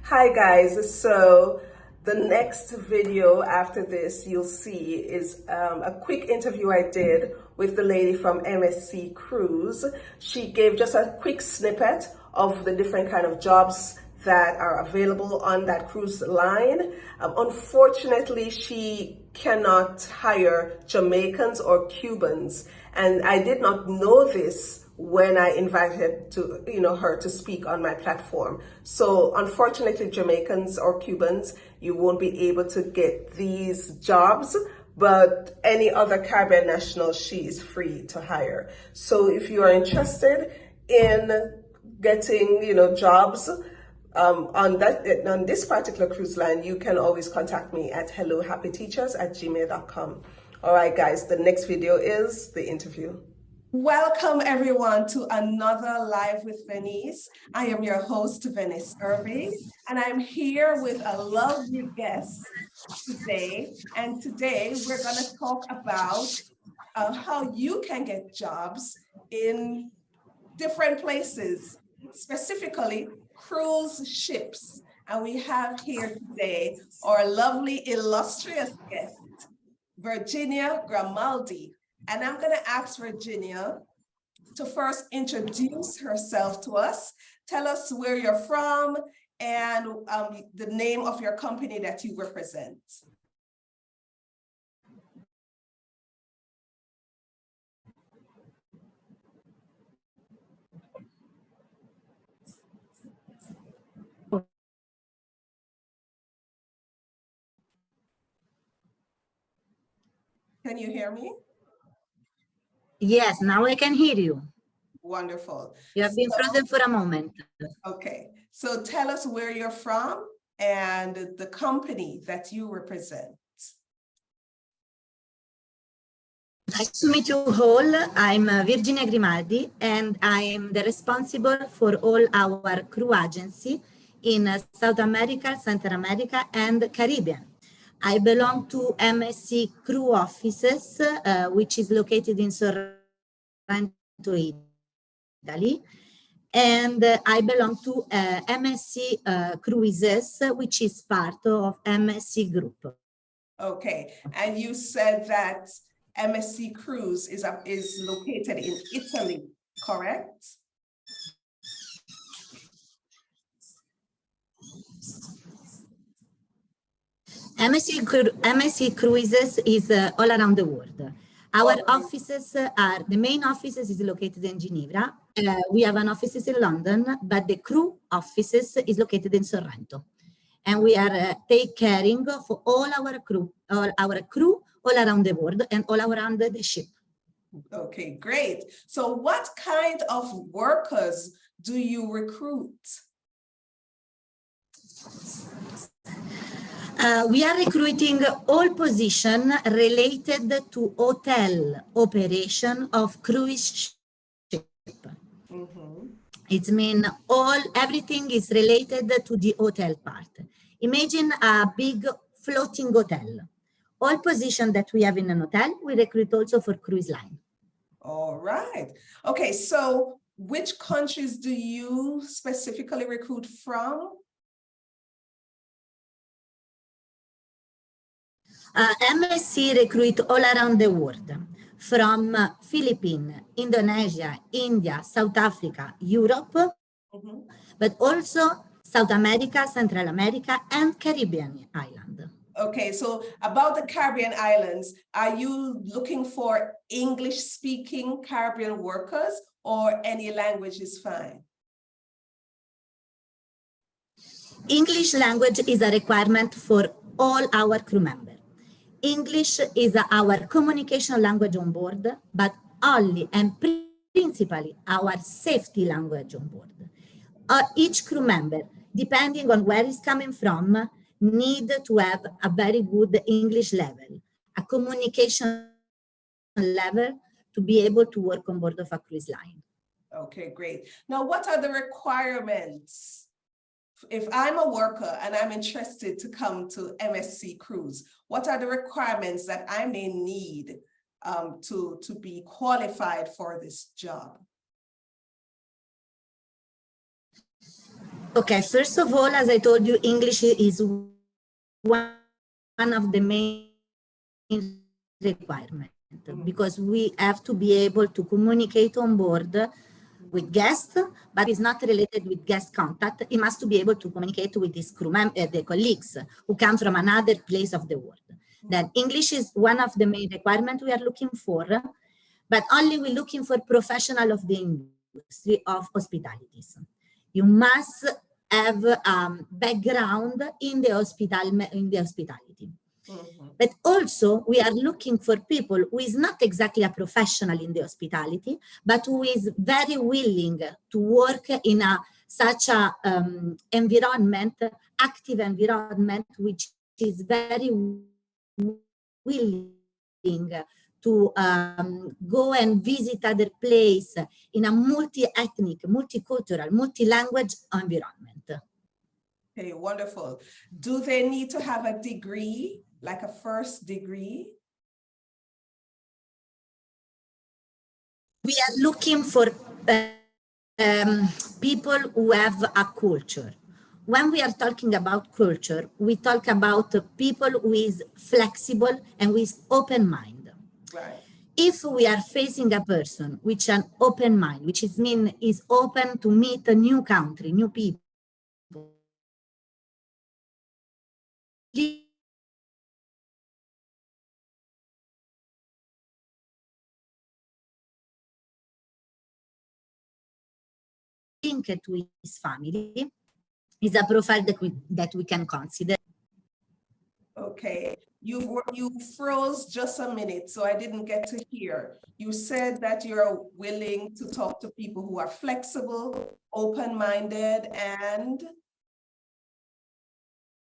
Hi guys, so the next video after this you'll see is a quick interview I did with the lady from MSC Cruise. She gave just a quick snippet of the different kind of jobs that are available on that cruise line. Unfortunately, she cannot hire Jamaicans or Cubans, and I did not know this when I invited her to speak on my platform. So unfortunately, Jamaicans or Cubans, you won't be able to get these jobs, but any other Caribbean national, she is free to hire. So if you are interested in getting, jobs on this particular cruise line, you can always contact me at hellohappyteachers@gmail.com. All right, guys, the next video is the interview. Welcome everyone to another Live with Venice. I am your host, Venice Irving, and I'm here with a lovely guest today. And today we're going to talk about how you can get jobs in different places, specifically cruise ships. And we have here today our lovely, illustrious guest, Virginia Grimaldi. And I'm going to ask Virginia to first introduce herself to us, tell us where you're from, and the name of your company that you represent. Can you hear me? Yes, now I can hear you. Wonderful. You have been frozen for a moment. Okay, so tell us where you're from and the company that you represent. Nice to meet you all. I'm Virginia Grimaldi, and I'm the responsible for all our crew agency in South America, Central America, and Caribbean. I belong to MSC Crew Offices, which is located in Sorrento, Italy. And I belong to MSC Cruises, which is part of MSC Group. Okay, and you said that MSC Cruise is located in Italy, correct? MSC Cruises is all around the world. Our offices are, the main offices is located in Geneva. We have an offices in London, but the crew offices is located in Sorrento. And we are take caring for all our crew all around the world and all around the ship. Okay, great. So what kind of workers do you recruit? We are recruiting all positions related to hotel operation of cruise ship. It means everything is related to the hotel part. Imagine a big floating hotel. All positions that we have in an hotel, we recruit also for cruise line. All right. Okay, so which countries do you specifically recruit from? MSC recruit all around the world, from Philippines, Indonesia, India, South Africa, Europe, but also South America, Central America, and Caribbean island. Okay, so about the Caribbean islands, are you looking for English-speaking Caribbean workers, or any language is fine? English language is a requirement for all our crew members. English is our communication language on board, but only and principally our safety language on board. Each crew member, depending on where he's coming from, need to have a very good English level, a communication level to be able to work on board of a cruise line. Okay, great. Now, what are the requirements? If I'm a worker and I'm interested to come to MSC Cruise, what are the requirements that I may need to be qualified for this job? Okay, first of all, as I told you, English is one of the main requirements because we have to be able to communicate on board with guests, but it's not related with guest contact. It must be able to communicate with his the colleagues who come from another place of the world. Then English is one of the main requirements we are looking for, but only we're looking for professional of the industry of hospitalities. You must have background in the hospitality. But also we are looking for people who is not exactly a professional in the hospitality, but who is very willing to work in such a environment, active environment, which is very willing to go and visit other place in a multi-ethnic, multicultural, multi-language environment. Okay, wonderful. Do they need to have a degree, like a first degree? We are looking for people who have a culture. When we are talking about culture, we talk about people who is flexible and with open mind. Right. If we are facing a person with an open mind, which is open to meet a new country, new people, link to his family, is a profile that we can consider. Okay, you froze just a minute, so I didn't get to hear. You said that you're willing to talk to people who are flexible, open-minded, and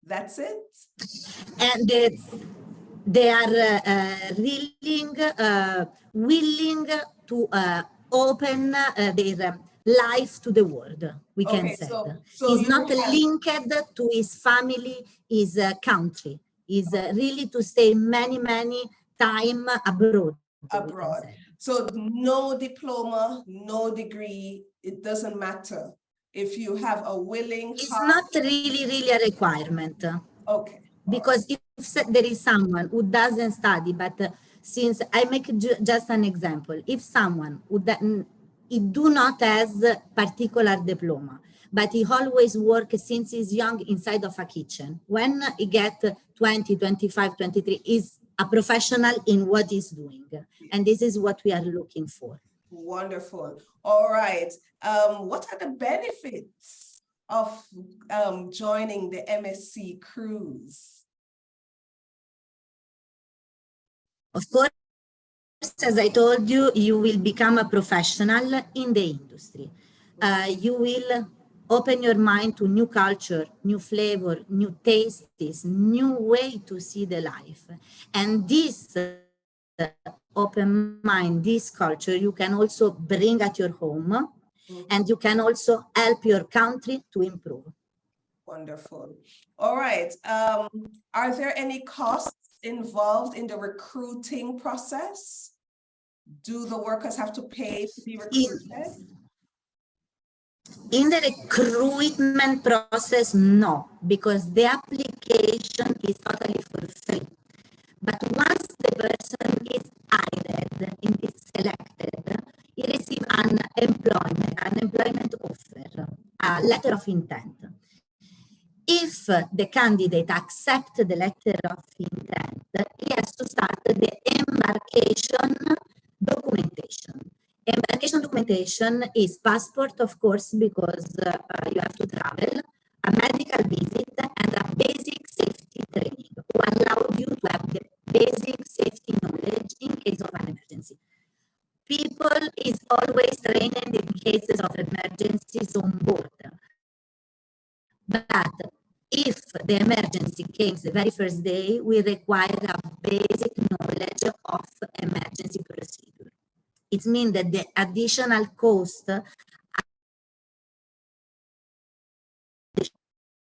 that's it? And they are willing to open their life to the world, we can Okay, say. so He's you not have, linked to his family, his country. Is really to stay many time abroad. abroad. So no diploma, no degree, it doesn't matter. If you have a willing It's heart. not really a requirement. Okay. Because if there is someone who doesn't study, but since I make just an example, if someone who he do not has particular diploma, but he always work since he's young inside of a kitchen, when he get 20, 25, 23, is a professional in what he's doing. And this is what we are looking for. Wonderful. All right. What are the benefits of joining the MSC Cruise? Of course, as I told you, you will become a professional in the industry. You will open your mind to new culture, new flavor, new tastes, new way to see the life. And this open mind, this culture, you can also bring at your home, and you can also help your country to improve. Wonderful. All right. Are there any costs involved in the recruiting process? Do the workers have to pay to be recruited? In the recruitment process, no, because the application is totally for free. But once the person is hired and is selected, he receives an employment offer, a letter of intent. If the candidate accepts the letter of intent, he has to start the embarkation documentation. Embarkation documentation is passport, of course, because you have to travel, a medical visit, and a basic safety training to allow you to have the basic safety knowledge in case of an emergency. People is always trained in cases of emergencies on board. But if the emergency came the very first day, we require a basic knowledge of emergency procedure. It means that the additional cost the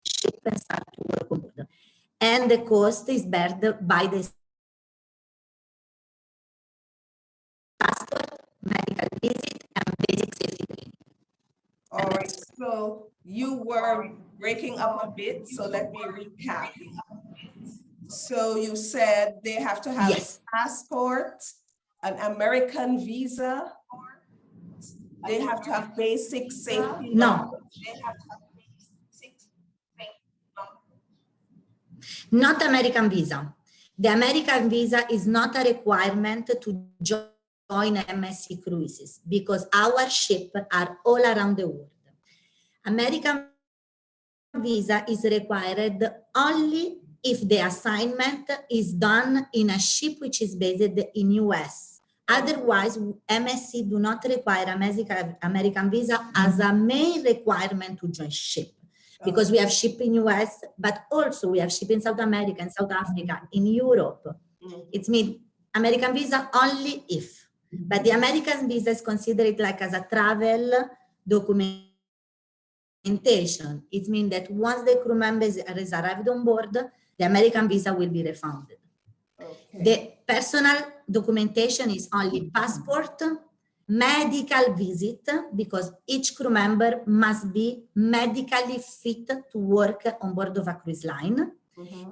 ship and start to work on board. And the cost is borne by the passport, medical visit, and basic safety training. All right, so you were breaking up a bit, so let me recap. So you said they have to have Yes. a passport, an American visa, they have to have basic safety No, not American visa. The American visa is not a requirement to join MSC Cruises because our ships are all around the world. American visa is required only if the assignment is done in a ship which is based in US. Otherwise, MSC do not require American visa as a main requirement to join ship. Because we have ship in US, but also we have ship in South America and South Africa, in Europe. It means American visa only if. But the American visa is considered like as a travel documentation. It means that once the crew member has arrived on board, the American visa will be refunded. Okay. The personal documentation is only passport, medical visit, because each crew member must be medically fit to work on board of a cruise line,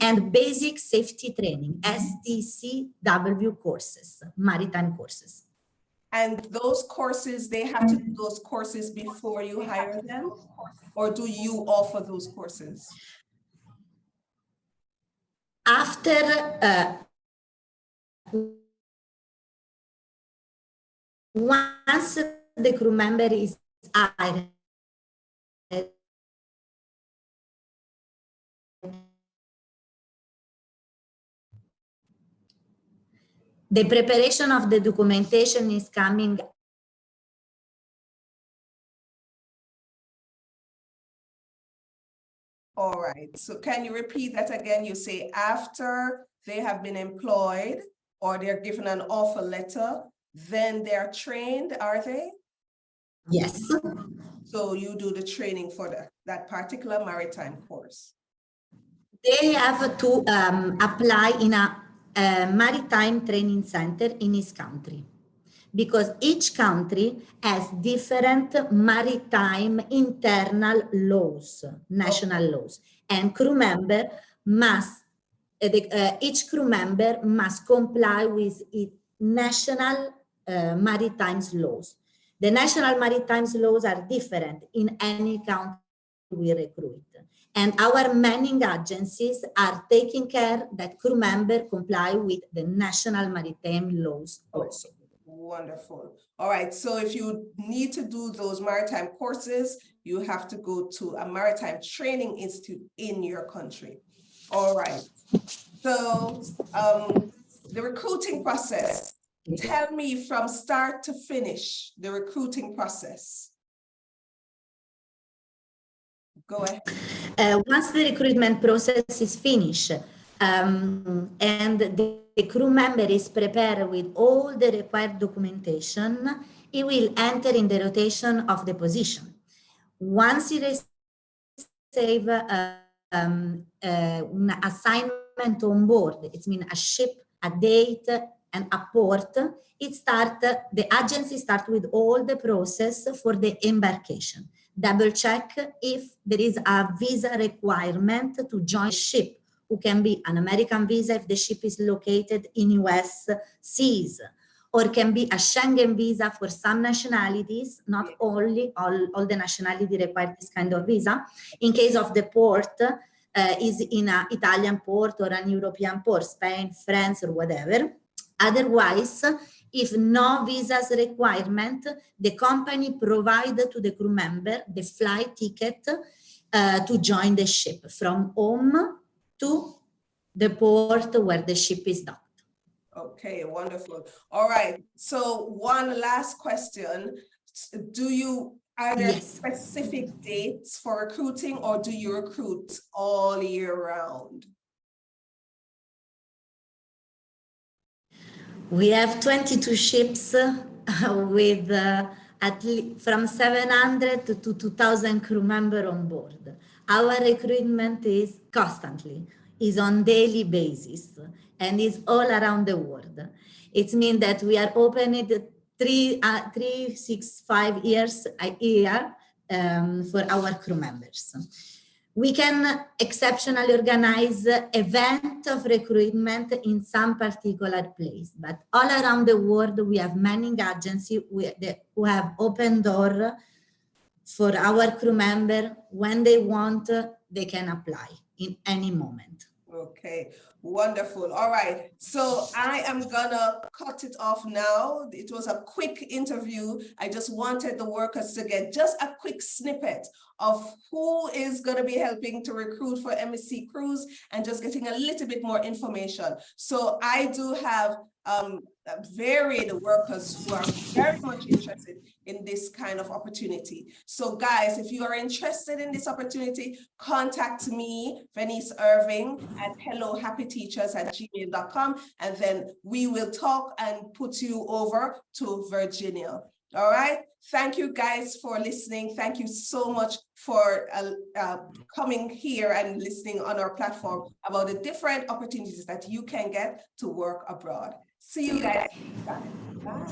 and basic safety training, STCW courses, maritime courses. And those courses, they have to do those courses before you hire them? Or do you offer those courses? After, once the crew member is hired, the preparation of the documentation is coming. All right, so can you repeat that again? You say after they have been employed or they're given an offer letter, then they're trained, are they? Yes. So you do the training for that particular maritime course. They have to apply in a maritime training center in each country, because each country has different maritime internal laws, national laws, and crew member must, each crew member must comply with its national maritime laws. The national maritime laws are different in any country we recruit. And our manning agencies are taking care that crew member comply with the national maritime laws also. Wonderful. All right, so if you need to do those maritime courses, you have to go to a maritime training institute in your country. All right, so the recruiting process, tell me from start to finish, the recruiting process. Go ahead. Once the recruitment process is finished and the crew member is prepared with all the required documentation, he will enter in the rotation of the position. Once he receives an assignment on board, it means a ship, a date, and a port, the agency starts with all the process for the embarkation. Double check if there is a visa requirement to join ship, who can be an American visa if the ship is located in US seas, or can be a Schengen visa for some nationalities, not all the nationality require this kind of visa. In case of the port, is in an Italian port or an European port, Spain, France, or whatever. Otherwise, if no visas requirement, the company provide to the crew member the flight ticket to join the ship from home to the port where the ship is docked. Okay, wonderful. All right, so one last question. Are there specific dates for recruiting, or do you recruit all year round? We have 22 ships with from 700 to 2,000 crew members on board. Our recruitment is constantly, is on daily basis, and is all around the world. It means that we are open 365 years a year, for our crew members. We can exceptionally organize event of recruitment in some particular place, but all around the world, we have many agencies who have open door for our crew member. When they want, they can apply in any moment. Okay, wonderful. All right, so I am gonna cut it off now. It was a quick interview. I just wanted the workers to get just a quick snippet of who is gonna be helping to recruit for MSC Cruise and just getting a little bit more information. So I do have varied workers who are very much interested in this kind of opportunity. So guys, if you are interested in this opportunity, contact me, Venice Irving, at hellohappyteachers@gmail.com, and then we will talk and put you over to Virginia. All right. Thank you guys for listening. Thank you so much for coming here and listening on our platform about the different opportunities that you can get to work abroad. See you guys. Bye.